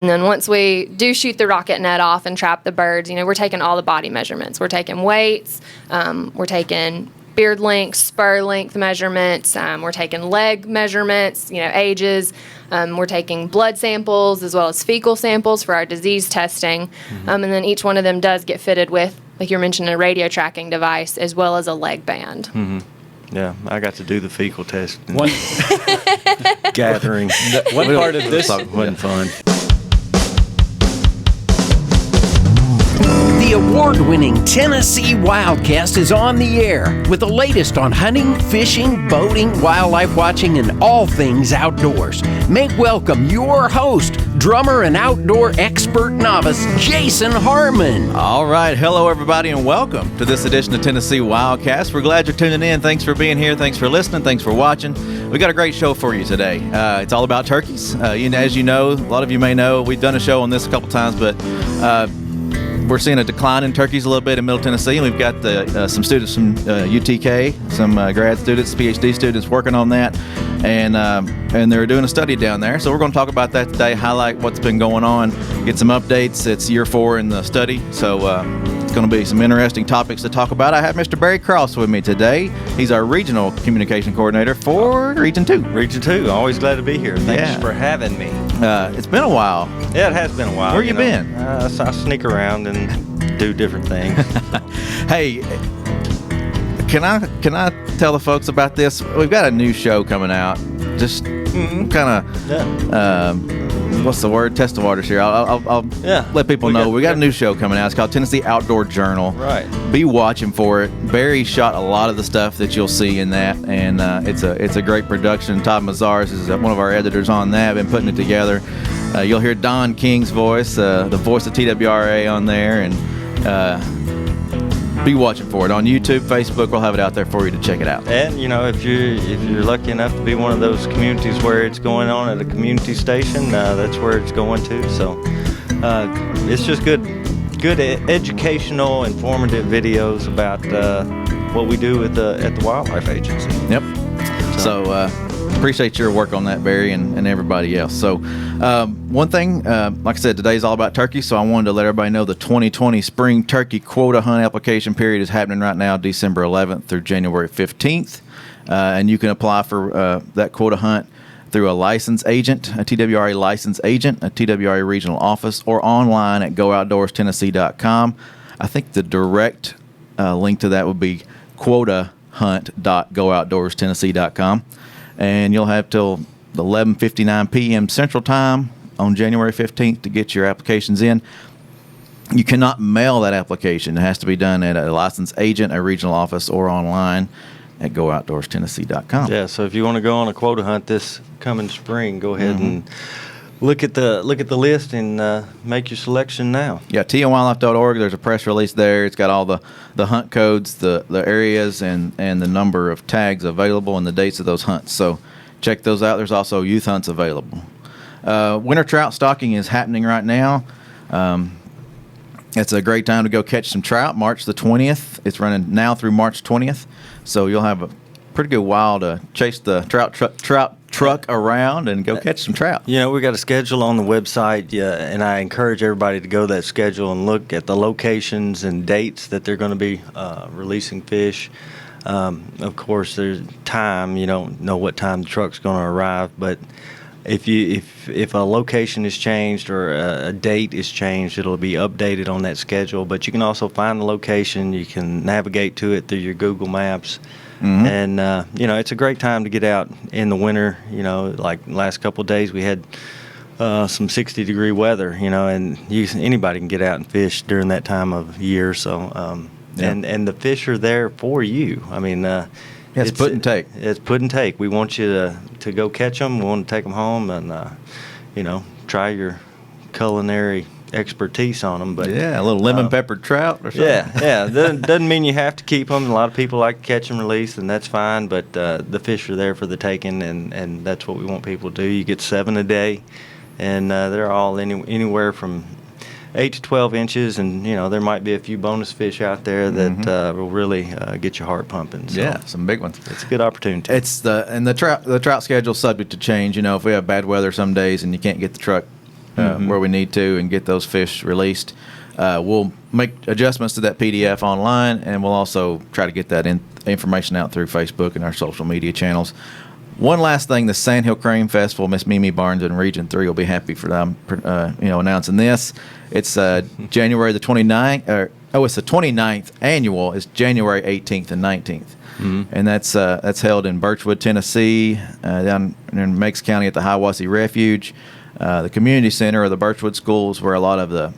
And then once we do shoot the rocket net off and trap the birds, we're taking all the body measurements. We're taking weights, we're taking beard length, spur length measurements, we're taking leg measurements, ages, we're taking blood samples as well as fecal samples for our disease testing. And then each one of them does get fitted with, like you're mentioning, a radio tracking device as well as a leg band. Yeah, I got to do the fecal test. Gathering. One part of this wasn't fun. The award-winning Tennessee WildCast is on the air with the latest on hunting, fishing, boating, wildlife watching, and all things outdoors. Make welcome your host, drummer and outdoor expert novice, Jason Harmon. All right. Hello, everybody, and welcome to this edition of Tennessee WildCast. We're glad you're tuning in. Thanks for being here. Thanks for listening. Thanks for watching. We got a great show for you today. It's all about turkeys. As you know, a lot of you may know, we've done a show on this a couple times, but we're seeing a decline in turkeys a little bit in Middle Tennessee, and we've got some students from UTK, some grad students, Ph.D. students working on that, and they're doing a study down there. So we're going to talk about that today, highlight what's been going on, get some updates. It's year 4 in the study, so it's going to be some interesting topics to talk about. I have Mr. Barry Cross with me today. He's our regional communication coordinator for Region 2. Region 2, always glad to be here. Thanks for having me. It's been a while. Yeah, it has been a while. Where you been? I sneak around and do different things. Hey, can I tell the folks about this? We've got a new show coming out. Just kind of, what's the word? Test the waters here. I'll let people know. We got a new show coming out. It's called Tennessee Outdoor Journal. Right. Be watching for it. Barry shot a lot of the stuff that you'll see in that, and it's a great production. Todd Mazars is one of our editors on that. Been putting it together. You'll hear Don King's voice, the voice of TWRA on there, and be watching for it on YouTube, Facebook. We'll have it out there for you to check it out. And if you're lucky enough to be one of those communities where it's going on at a community station, that's where it's going to. So it's just good educational, informative videos about what we do at the Wildlife Agency. Yep. So appreciate your work on that, Barry, and everybody else. So one thing, like I said, today's all about turkey, so I wanted to let everybody know the 2020 spring turkey quota hunt application period is happening right now, December 11th through January 15th. And you can apply for that quota hunt through a licensed agent, a TWRA licensed agent, a TWRA regional office, or online at gooutdoorstennessee.com. I think the direct link to that would be quotahunt.gooutdoorstennessee.com. And you'll have till 11:59 p.m. Central Time on January 15th to get your applications in. You cannot mail that application. It has to be done at a licensed agent, a regional office, or online at gooutdoorstennessee.com. Yeah, so if you want to go on a quota hunt this coming spring, go ahead and look at the list and make your selection now. Yeah, tnwildlife.org. There's a press release there. It's got all the hunt codes, the areas, and the number of tags available and the dates of those hunts. So check those out. There's also youth hunts available. Winter trout stocking is happening right now. It's a great time to go catch some trout. March the 20th. It's running now through March 20th. So you'll have a pretty good while to chase the trout truck around and go catch some trout. We got a schedule on the website, and I encourage everybody to go to that schedule and look at the locations and dates that they're going to be releasing fish. Of course, there's time. You don't know what time the truck's going to arrive, but if a location is changed or a date is changed, it'll be updated on that schedule. But you can also find the location. You can navigate to it through your Google Maps. And it's a great time to get out in the winter. Like the last couple of days we had some 60-degree weather, and anybody can get out and fish during that time of year. So and the fish are there for you. I mean, it's put and take. It's put and take. We want you to go catch them. We want to take them home and try your culinary expertise on them. But a little lemon peppered trout or something. Yeah. Doesn't mean you have to keep them. A lot of people like to catch and release, and that's fine. But the fish are there for the taking, and that's what we want people to do. You get 7 a day, and they're all anywhere from 8 to 12 inches, and there might be a few bonus fish out there that will really get your heart pumping. So yeah, some big ones. It's a good opportunity. The trout schedule's subject to change. If we have bad weather some days and you can't get the truck where we need to and get those fish released. We'll make adjustments to that PDF online, and we'll also try to get that information out through Facebook and our social media channels. One last thing, the Sandhill Crane Festival, Miss Mimi Barnes in Region 3 will be happy for them, announcing this. It's January the 29th, it's the 29th annual. It's January 18th and 19th. And that's held in Birchwood, Tennessee, down in Meigs County at the Hiawassee Refuge. The community center of the Birchwood schools where a lot of the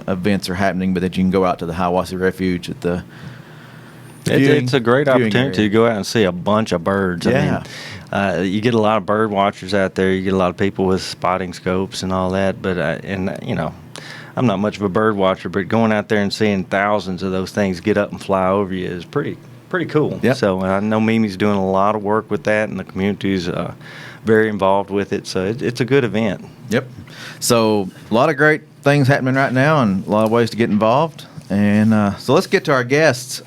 events are happening, but that you can go out to the Hiawassee Refuge at the It's a great opportunity area to go out and see a bunch of birds. Yeah. I mean, you get a lot of bird watchers out there. You get a lot of people with spotting scopes and all that. But I'm not much of a bird watcher, but going out there and seeing thousands of those things get up and fly over you is pretty cool. Yep. So I know Mimi's doing a lot of work with that, and the community's very involved with it. So it's a good event. Yep. So a lot of great things happening right now, and a lot of ways to get involved. And so let's get to our guests.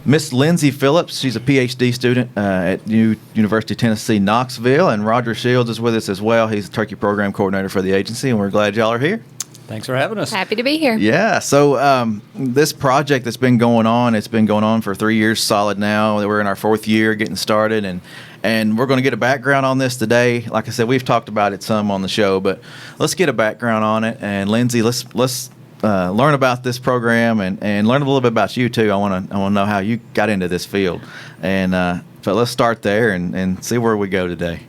Miss Lindsey Phillips, she's a Ph.D. student at University of Tennessee, Knoxville, and Roger Shields is with us as well. He's the Turkey Program Coordinator for the agency, and we're glad y'all are here. Thanks for having us. Happy to be here. Yeah, so this project that's been going on, it's been going on for 3 years solid now. We're in our 4th year getting started, and we're going to get a background on this today. Like I said, we've talked about it some on the show, but let's get a background on it. And Lindsey, let's learn about this program and learn a little bit about you too. I want to know how you got into this field, and but let's start there and see where we go today.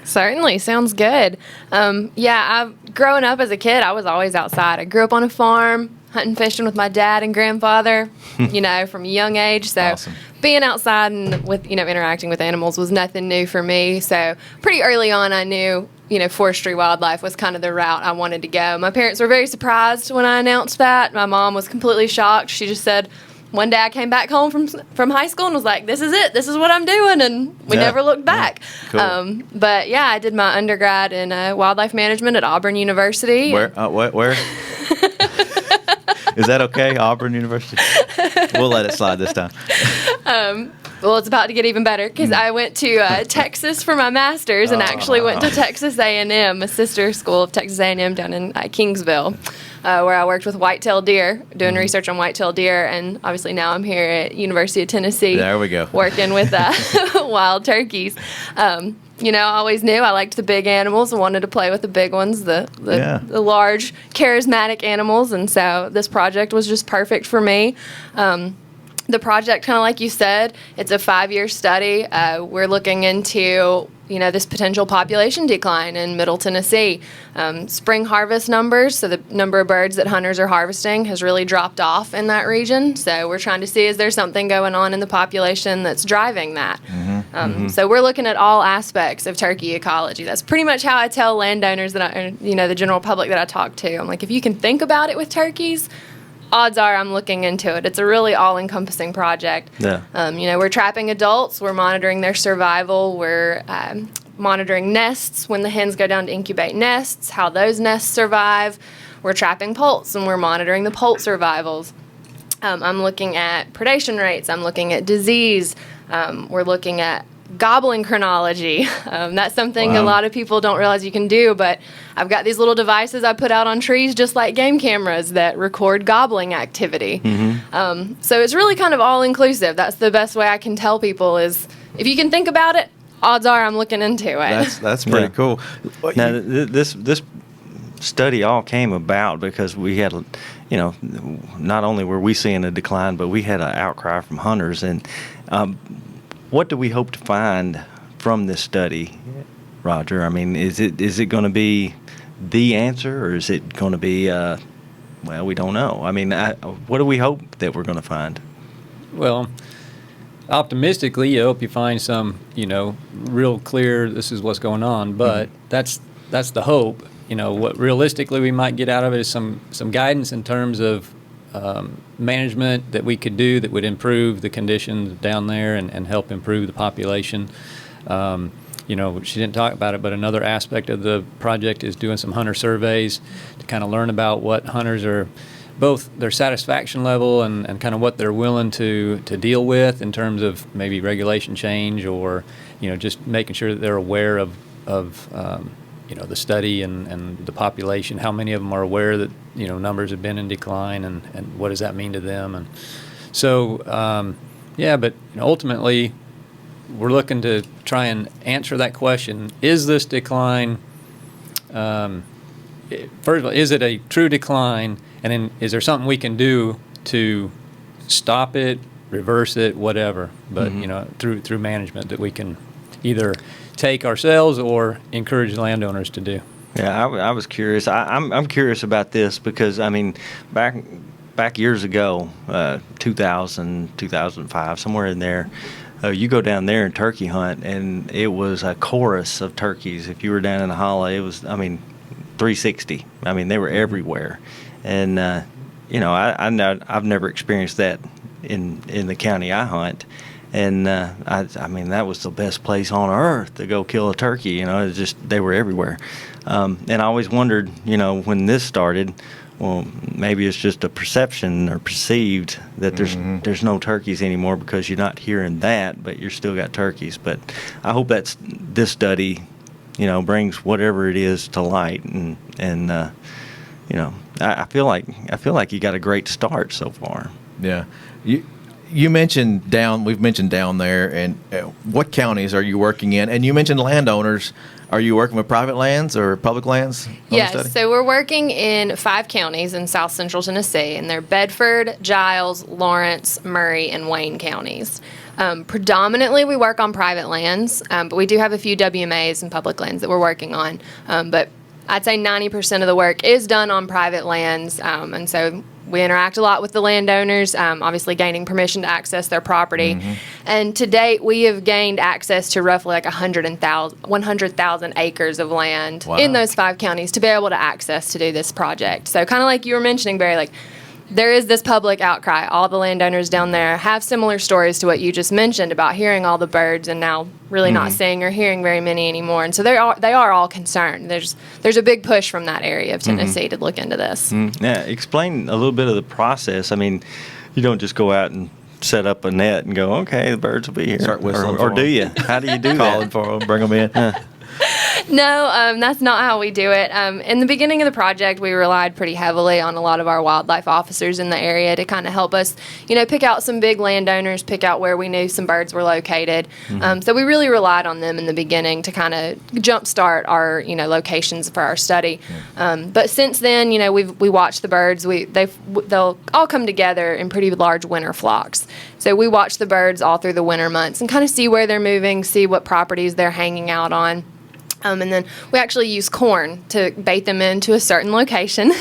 Certainly. Sounds good. Growing up as a kid, I was always outside. I grew up on a farm, hunting, fishing with my dad and grandfather, from a young age. So Awesome. Being outside and with, interacting with animals was nothing new for me. So pretty early on, I knew, forestry wildlife was kind of the route I wanted to go. My parents were very surprised when I announced that. My mom was completely shocked. She just said, one day I came back home from high school and was like, this is it. This is what I'm doing. And we never looked back. Yeah. Cool. But yeah, I did my undergrad in wildlife management at Auburn University. Where? Where? Is that okay? Auburn University? We'll let it slide this time. Well, it's about to get even better because I went to Texas for my master's and actually went to Texas A&M, a sister school of Texas A&M down in Kingsville, where I worked with white-tailed deer, doing research on white-tailed deer, and obviously now I'm here at University of Tennessee. There we go. Working with wild turkeys. I always knew I liked the big animals and wanted to play with the big ones, the large, charismatic animals, and so this project was just perfect for me. The project, kind of like you said, it's a 5-year study. We're looking into, this potential population decline in Middle Tennessee. Spring harvest numbers, so the number of birds that hunters are harvesting has really dropped off in that region. So we're trying to see, is there something going on in the population that's driving that? So we're looking at all aspects of turkey ecology. That's pretty much how I tell landowners the general public that I talk to. I'm like, if you can think about it with turkeys, odds are I'm looking into it. It's a really all-encompassing project. Yeah. We're trapping adults. We're monitoring their survival. We're monitoring nests when the hens go down to incubate nests, how those nests survive. We're trapping poults, and we're monitoring the poult survivals. I'm looking at predation rates. I'm looking at disease. We're looking at gobbling chronology. That's something a lot of people don't realize you can do, but I've got these little devices I put out on trees just like game cameras that record gobbling activity. So it's really kind of all-inclusive. That's the best way I can tell people is if you can think about it, odds are I'm looking into it. That's pretty cool. Now, this study all came about because we had, not only were we seeing a decline, but we had an outcry from hunters. And what do we hope to find from this study, Roger? I mean, is it going to be the answer, or is it going to be, we don't know. I mean, what do we hope that we're going to find? Well, optimistically, you hope you find some, real clear, this is what's going on. But that's the hope. What realistically we might get out of it is some guidance in terms of management that we could do that would improve the conditions down there and help improve the population. She didn't talk about it, but another aspect of the project is doing some hunter surveys to kind of learn about what hunters are, both their satisfaction level and kind of what they're willing to deal with in terms of maybe regulation change or, just making sure that they're aware of the study and the population, how many of them are aware that, numbers have been in decline, and what does that mean to them? And so, but ultimately, we're looking to try and answer that question. Is this decline, first of all, is it a true decline? And then is there something we can do to stop it, reverse it, whatever? But, through management that we can either take ourselves or encourage landowners to do. Yeah, I was curious. I'm curious about this because, back years ago, 2000, 2005, somewhere in there, you go down there and turkey hunt, and it was a chorus of turkeys. If you were down in the hollow, it was, 360. They were everywhere. And, I know I've never experienced that in the county I hunt. And, that was the best place on earth to go kill a turkey. It's just, they were everywhere. And I always wondered, when this started, well, maybe it's just a perception or perceived that there's no turkeys anymore because you're not hearing that, but you're still got turkeys. But I hope this study, brings whatever it is to light, and I feel like you got a great start so far. Yeah, you mentioned we've mentioned down there, and what counties are you working in? And you mentioned landowners. Are you working with private lands or public lands? Yes, so we're working in 5 counties in south central Tennessee, and they're Bedford, Giles, Lawrence, Murray, and Wayne counties. Predominantly, we work on private lands, but we do have a few WMAs and public lands that we're working on. But I'd say 90% of the work is done on private lands, and so we interact a lot with the landowners, obviously gaining permission to access their property. And to date, we have gained access to roughly like 100,000 acres of land in those 5 counties to be able to access to do this project. So kind of like you were mentioning, Barry, like there is this public outcry. All the landowners down there have similar stories to what you just mentioned about hearing all the birds and now really not seeing or hearing very many anymore. And so they are all concerned. There's a big push from that area of Tennessee to look into this. Yeah, explain a little bit of the process. You don't just go out and set up a net and go, okay, the birds will be here. Start whistling or do you? How do you do that? Calling for them, bring them in. No, that's not how we do it. In the beginning of the project, we relied pretty heavily on a lot of our wildlife officers in the area to kind of help us, pick out some big landowners, pick out where we knew some birds were located. So we really relied on them in the beginning to kind of jumpstart our, locations for our study. But since then, we watch the birds. They'll all come together in pretty large winter flocks. So we watch the birds all through the winter months and kind of see where they're moving, see what properties they're hanging out on. And then we actually use corn to bait them into a certain location.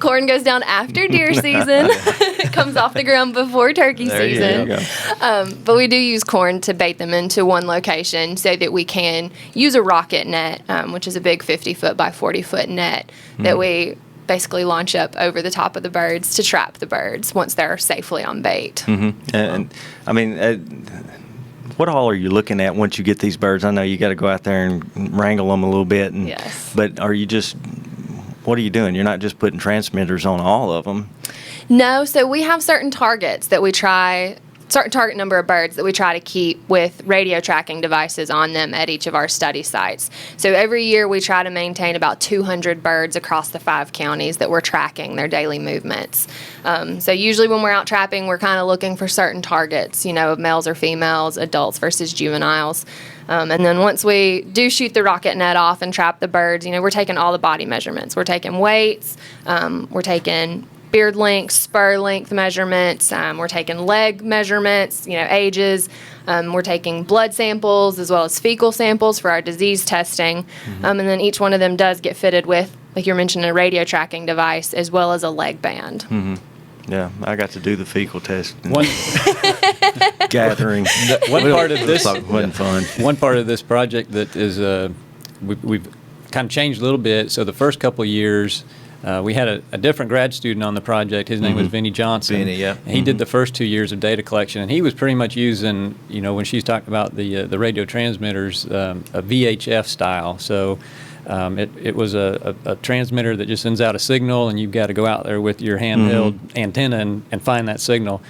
Corn goes down after deer season. It comes off the ground before turkey season. But we do use corn to bait them into one location so that we can use a rocket net, which is a big 50-foot by 40-foot net that we basically launch up over the top of the birds to trap the birds once they're safely on bait. And what all are you looking at once you get these birds? I know you got to go out there and wrangle them a little bit. Yes. But what are you doing? You're not just putting transmitters on all of them. No, so we have certain targets that we try, certain target number of birds that we try to keep with radio tracking devices on them at each of our study sites. So every year we try to maintain about 200 birds across the 5 counties that we're tracking their daily movements. So usually when we're out trapping, we're kind of looking for certain targets, of males or females, adults versus juveniles. And then once we do shoot the rocket net off and trap the birds, we're taking all the body measurements. We're taking weights, we're taking beard length, spur length measurements, we're taking leg measurements, ages, we're taking blood samples as well as fecal samples for our disease testing, and then each one of them does get fitted with, like you're mentioning, a radio tracking device as well as a leg band. Yeah, I got to do the fecal test. One Gathering. One part of this wasn't fun. One part of this project that is we've kind of changed a little bit. So the first couple of years, we had a different grad student on the project. His name was Vinny Johnson. Vinny, yeah. And he did the first 2 years of data collection, and he was pretty much using, when she's talking about the radio transmitters, a VHF style. So it was a transmitter that just sends out a signal, and you've got to go out there with your handheld antenna and find that signal.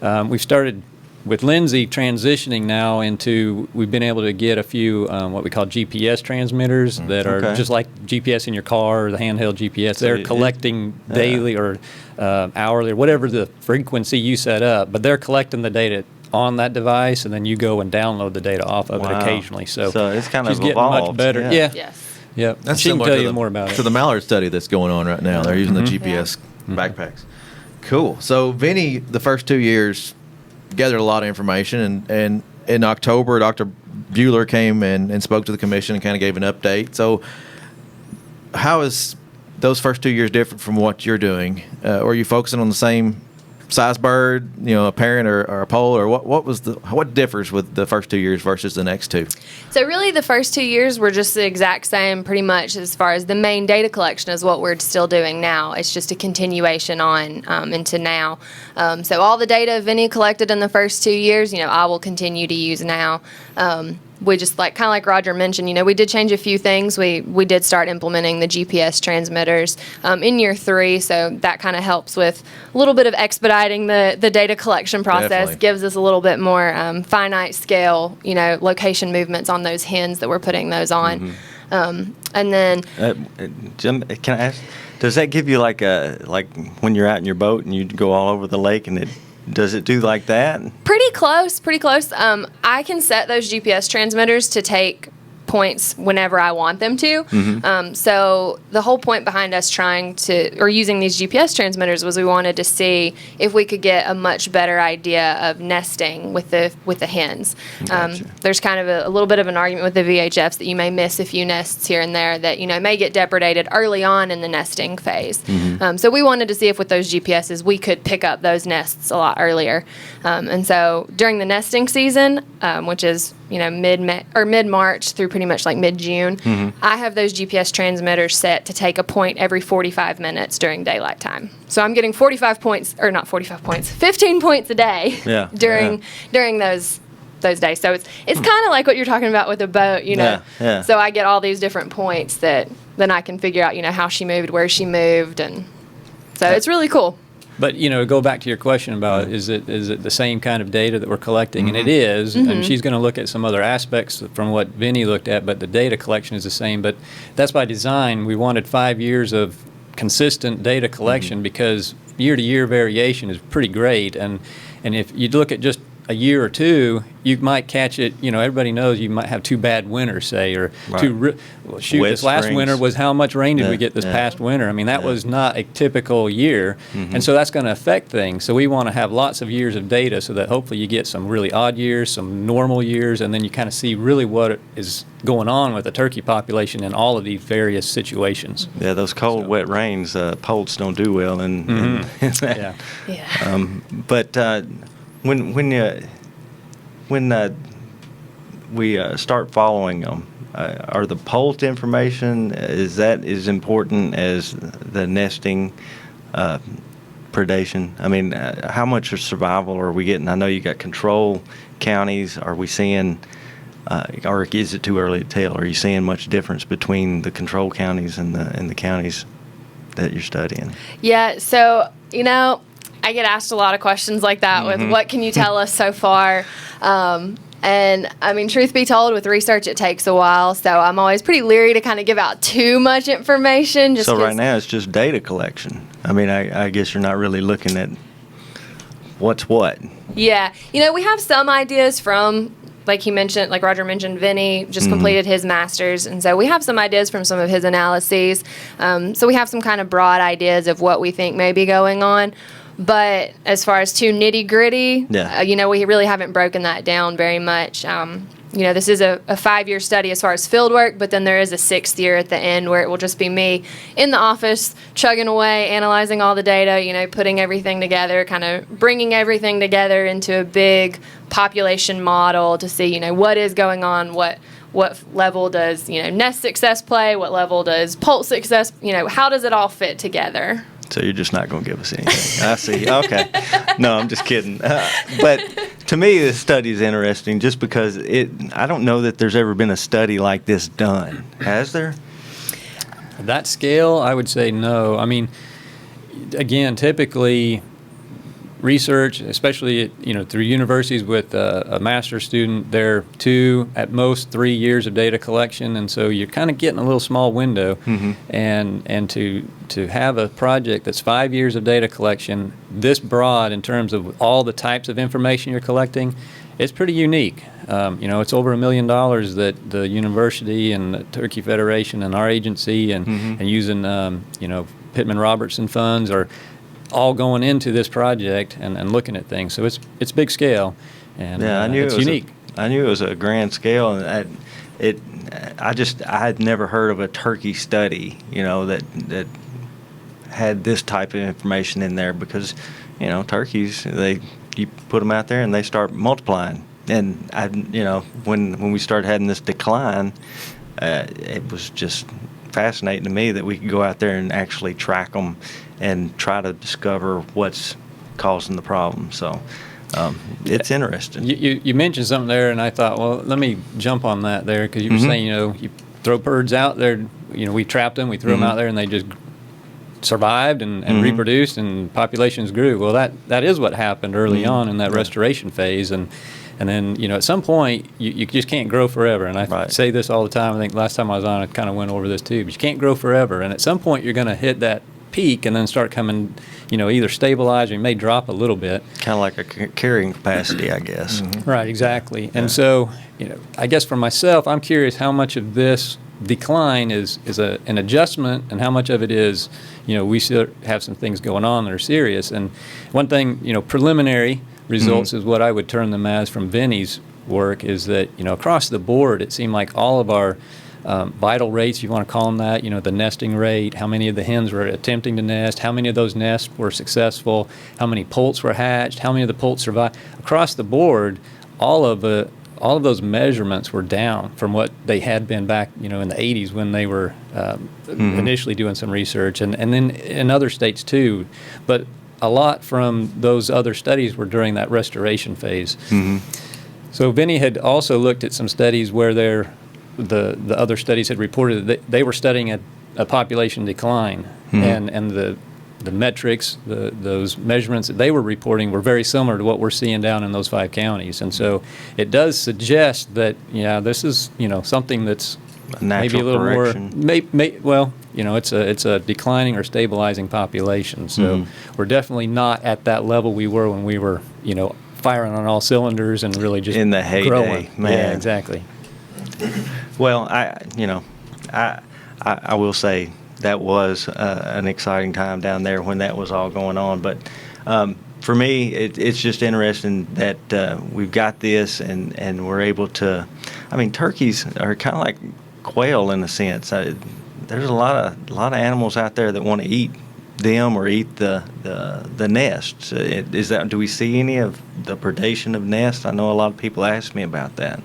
We've started with Lindsey transitioning now into, we've been able to get a few what we call GPS transmitters that are Okay. just like GPS in your car or the handheld GPS. So They're collecting daily or hourly or whatever the frequency you set up, but they're collecting the data on that device, and then you go and download the data off of it Wow. occasionally. So it's kind she's of getting much evolved. better. Yeah. Yeah. Yes. Yeah. That's She can similar tell to you the, more about to it. the Mallard study that's going on right now. They're using the GPS backpacks. Cool. So Vinny, the first 2 years, gathered a lot of information, and in October, Dr. Bueller came and spoke to the commission and kind of gave an update. So how is those first 2 years different from what you're doing? Are you focusing on the same size bird, a parent or a pole, or what differs with the first 2 years versus the next two? So really the first 2 years were just the exact same pretty much as far as the main data collection is what we're still doing now. It's just a continuation on into now. So all the data Vinny collected in the first 2 years, I will continue to use now. We just kind of like Roger mentioned, we did change a few things. We did start implementing the GPS transmitters in year 3, so that kind of helps with a little bit of expediting the data collection process. Definitely. Gives us a little bit more finite scale, location movements on those hens that we're putting those on. And then Jim, can I ask? Does that give you like when you're out in your boat and you go all over the lake, and does it do like that? Pretty close. I can set those GPS transmitters to take points whenever I want them to. So the whole point behind us using these GPS transmitters was we wanted to see if we could get a much better idea of nesting with the hens. Gotcha. There's kind of a little bit of an argument with the VHFs that you may miss a few nests here and there that may get depredated early on in the nesting phase. So we wanted to see if with those GPSs we could pick up those nests a lot earlier. And so during the nesting season, which is mid-March through pretty much like mid-June, I have those GPS transmitters set to take a point every 45 minutes during daylight time. So I'm getting 15 points a day during those days. So it's kind of like what you're talking about with a boat, Yeah. So I get all these different points that then I can figure out, how she moved, where she moved, and so it's really cool. But go back to your question about is it the same kind of data that we're collecting, and it is. And she's going to look at some other aspects from what Vinny looked at, but the data collection is the same. But that's by design. We wanted 5 years of consistent data collection because year-to-year variation is pretty great. And if you look at just a year or two, you might catch it. Everybody knows you might have 2 bad winters, say, or Right. This Wet last springs. winter was how much rain did we get this Yeah. past winter? I mean, that was not a typical year, and so that's going to affect things. So we want to have lots of years of data so that hopefully you get some really odd years, some normal years, and then you kind of see really what is going on with the turkey population in all of these various situations. Yeah, those cold, wet rains, poults don't do well in Yeah. Yeah. But when we start following them, are the poult information is that as important as the nesting predation? I mean, how much of survival are we getting? I know you got control counties. Are we seeing, or is it too early to tell? Are you seeing much difference between the control counties and the counties that you're studying? Yeah, so, I get asked a lot of questions like that with what can you tell us so far? And I mean, truth be told, with research, it takes a while. So I'm always pretty leery to kind of give out too much information. So right now it's just data collection. I mean, I guess you're not really looking at what's what. Yeah. We have some ideas from, like Roger mentioned, Vinny just completed his master's. And so we have some ideas from some of his analyses. So we have some kind of broad ideas of what we think may be going on. But as far as too nitty-gritty, we really haven't broken that down very much. This is a 5-year study as far as field work, but then there is a 6th year at the end where it will just be me in the office chugging away, analyzing all the data, putting everything together, kind of bringing everything together into a big population model to see, what is going on, what level does, nest success play, what level does poult success, how does it all fit together? So you're just not going to give us anything. I see. Okay. No, I'm just kidding. But to me, this study is interesting just because I don't know that there's ever been a study like this done. Has there? That scale, I would say no. I mean, again, typically research, especially through universities with a master's student, they're 2 at most 3 years of data collection, and so you're kind of getting a little small window. And to have a project that's 5 years of data collection this broad in terms of all the types of information you're collecting, it's pretty unique. It's over $1 million that the university and the Turkey Federation and our agency and using Pittman Robertson funds are all going into this project and looking at things. So it's big scale, and I knew it's it was unique. I knew it was a grand scale, and I had never heard of a turkey study, that had this type of information in there, because turkeys, you put them out there and they start multiplying, and when we started having this decline, it was just fascinating to me that we could go out there and actually track them and try to discover what's causing the problem. So it's interesting. You mentioned something there, and I thought, well, let me jump on that there, because you were saying, you throw birds out there, we trapped them, we threw them out there, and they just survived and reproduced, and populations grew. Well, that is what happened early on in that restoration phase, and then at some point you just can't grow forever. And I say this all the time. I think last time I was on, I kind of went over this too. But you can't grow forever, and at some point you're going to hit that peak and then start coming, either stabilize or you may drop a little bit. Kind of like a carrying capacity, I guess. Right, exactly. And so, I guess for myself, I'm curious how much of this decline is an adjustment, and how much of it is, we still have some things going on that are serious. And one thing, preliminary results is what I would term them as from Vinny's work, is that, across the board, it seemed like all of our vital rates, you want to call them that, the nesting rate, how many of the hens were attempting to nest, how many of those nests were successful, how many poults were hatched, how many of the poults survived. Across the board, all of those measurements were down from what they had been back, in the 80s when they were initially doing some research, and then in other states too. But a lot from those other studies were during that restoration phase. So Vinny had also looked at some studies where the other studies had reported that they were studying a population decline, and the metrics, those measurements that they were reporting were very similar to what we're seeing down in those 5 counties. And so it does suggest that, this is, something that's maybe a little correction. more, it's a declining or stabilizing population. So we're definitely not at that level we were when we were, firing on all cylinders and really just in the heyday, growing. man. Yeah, exactly. Well, I will say that was an exciting time down there when that was all going on. But for me, it's just interesting that we've got this and we're able to. I mean, turkeys are kind of like quail in a sense. There's a lot of animals out there that want to eat them or eat the nests. Do we see any of the predation of nests? I know a lot of people ask me about that.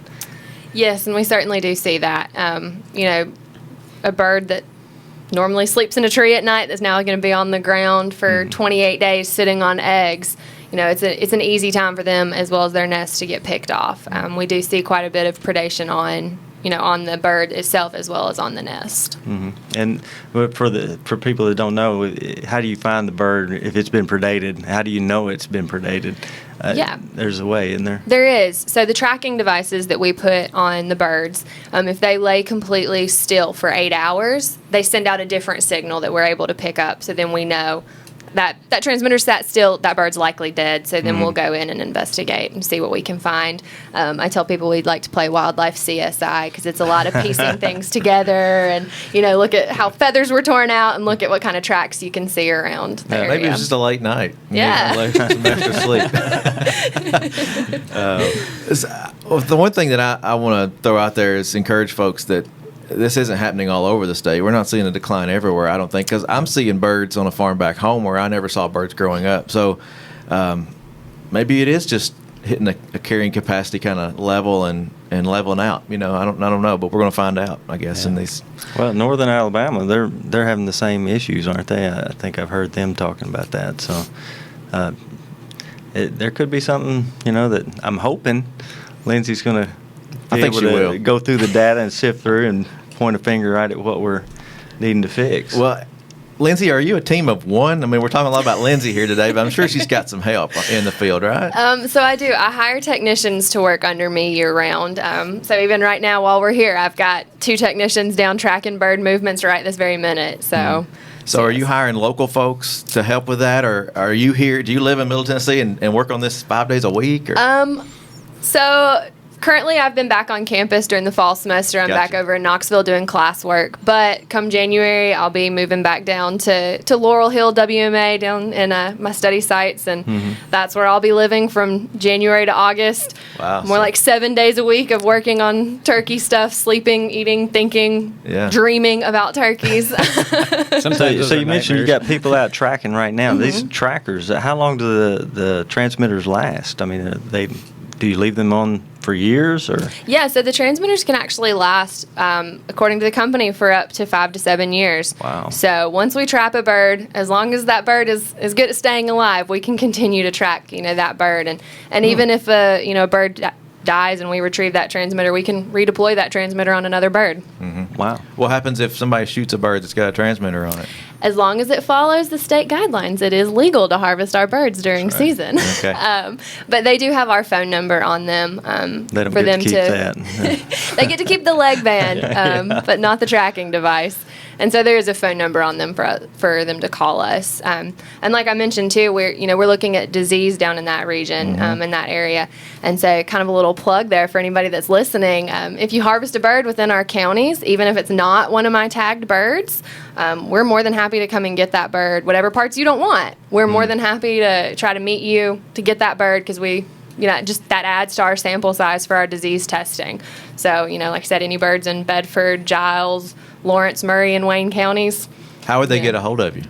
Yes, and we certainly do see that. A bird that normally sleeps in a tree at night that's now going to be on the ground for 28 days sitting on eggs. It's an easy time for them as well as their nests to get picked off. We do see quite a bit of predation on the bird itself as well as on the nest. And for people that don't know, how do you find the bird if it's been predated? How do you know it's been predated? There's a way in there. There is. So the tracking devices that we put on the birds, if they lay completely still for 8 hours, they send out a different signal that we're able to pick up. So then we know that transmitter sat still, that bird's likely dead. So then we'll go in and investigate and see what we can find. I tell people we'd like to play wildlife CSI because it's a lot of piecing things together and, look at how feathers were torn out and look at what kind of tracks you can see around the area. Maybe it was just a late night. Yeah. Some extra sleep. The one thing that I want to throw out there is encourage folks that this isn't happening all over the state. We're not seeing a decline everywhere, I don't think, because I'm seeing birds on a farm back home where I never saw birds growing up. So maybe it is just hitting a carrying capacity kind of level and leveling out. I don't know, but we're going to find out, I guess, in these. Well, northern Alabama, they're having the same issues, aren't they? I think I've heard them talking about that. So there could be something, that I'm hoping Lindsey's going to be able to go through the data and sift through and point a finger right at what we're needing to fix. Well, Lindsey, are you a team of one? I mean, we're talking a lot about Lindsey here today, but I'm sure she's got some help in the field, right? So I do. I hire technicians to work under me year round. So even right now while we're here, I've got 2 technicians down tracking bird movements right this very minute. So. So are you hiring local folks to help with that, or are you here? Do you live in Middle Tennessee and work on this 5 days a week? Or? So currently I've been back on campus during the fall semester. I'm back over in Knoxville doing classwork. But come January, I'll be moving back down to Laurel Hill WMA down in my study sites. And that's where I'll be living from January to August. Wow. More like 7 days a week of working on turkey stuff, sleeping, eating, thinking, dreaming about turkeys. Sometimes so you mentioned you got people out tracking right now. These trackers, how long do the transmitters last? I mean, do you leave them on for years, or? Yeah, so the transmitters can actually last, according to the company, for up to 5 to 7 years. Wow. So once we trap a bird, as long as that bird is good at staying alive, we can continue to track, that bird. And even if a bird dies and we retrieve that transmitter, we can redeploy that transmitter on another bird. Wow. What happens if somebody shoots a bird that's got a transmitter on it? As long as it follows the state guidelines, it is legal to harvest our birds during season. Okay. But they do have our phone number on them They don't for get them to keep that. They get to keep the leg band, but not the tracking device. And so there is a phone number on them for them to call us. And like I mentioned too, we're looking at disease down in that region, in that area. And so kind of a little plug there for anybody that's listening. If you harvest a bird within our counties, even if it's not one of my tagged birds, we're more than happy to come and get that bird, whatever parts you don't want. We're more than happy to try to meet you to get that bird, because just that adds to our sample size for our disease testing. So, like I said, any birds in Bedford, Giles, Lawrence, Murray, and Wayne counties. How would they get a hold of you?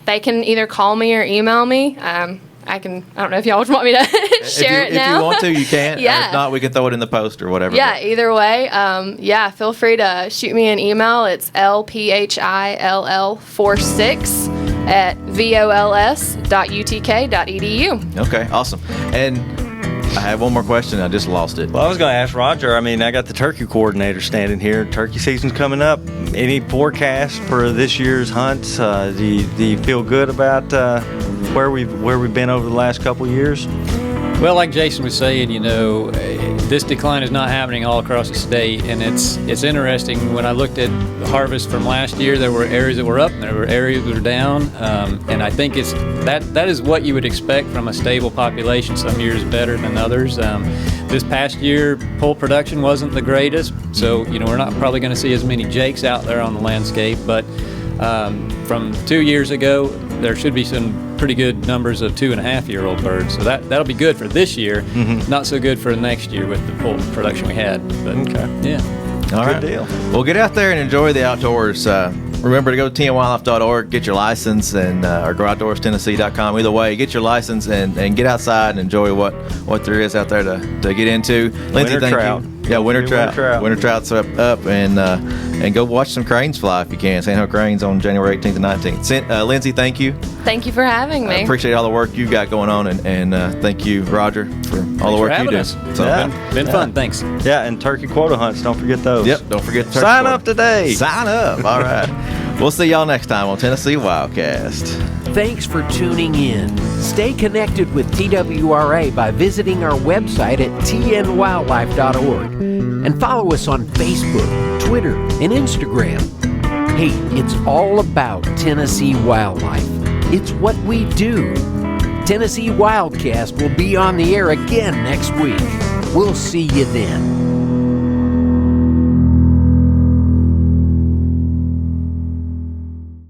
They can either call me or email me. I don't know if y'all would want me to share it now. If you want to, you can. Yeah. If not, we can throw it in the post or whatever. Yeah, either way. Feel free to shoot me an email. It's lphill46@vols.utk.edu. Okay, awesome. And I have one more question. I just lost it. Well, I was going to ask Roger. I mean, I got the turkey coordinator standing here. Turkey season's coming up. Any forecast for this year's hunts? Do you feel good about where we've been over the last couple of years? Well, like Jason was saying, this decline is not happening all across the state, and it's interesting. When I looked at the harvest from last year, there were areas that were up and there were areas that were down, and I think that is what you would expect from a stable population. Some years better than others. This past year, poult production wasn't the greatest, so we're not probably going to see as many jakes out there on the landscape, but from 2 years ago, there should be some pretty good numbers of 2.5-year-old birds. So that'll be good for this year. Not so good for next year with the poult production we had. But, yeah. All right. Good deal. Well, get out there and enjoy the outdoors. Remember to go to tnwildlife.org, get your license, and or go outdoorstennessee.com. Either way, get your license and get outside and enjoy what there is out there to get into. Lindsey, thank you. Yeah, winter trout. Winter trout's up and go watch some cranes fly if you can. San Jose Cranes on January 18th and 19th. Lindsey, thank you. Thank you for having me. I appreciate all the work you got going on, and thank you, Roger, for all the work you do. Us. So, been fun. Thanks. Yeah, and turkey quota hunts. Don't forget those. Yep, don't forget the turkey Sign quota. up today. Sign up. All right. We'll see y'all next time on Tennessee WildCast. Thanks for tuning in. Stay connected with TWRA by visiting our website at tnwildlife.org and follow us on Facebook, Twitter, and Instagram. Hey, it's all about Tennessee wildlife. It's what we do. Tennessee WildCast will be on the air again next week. We'll see you then.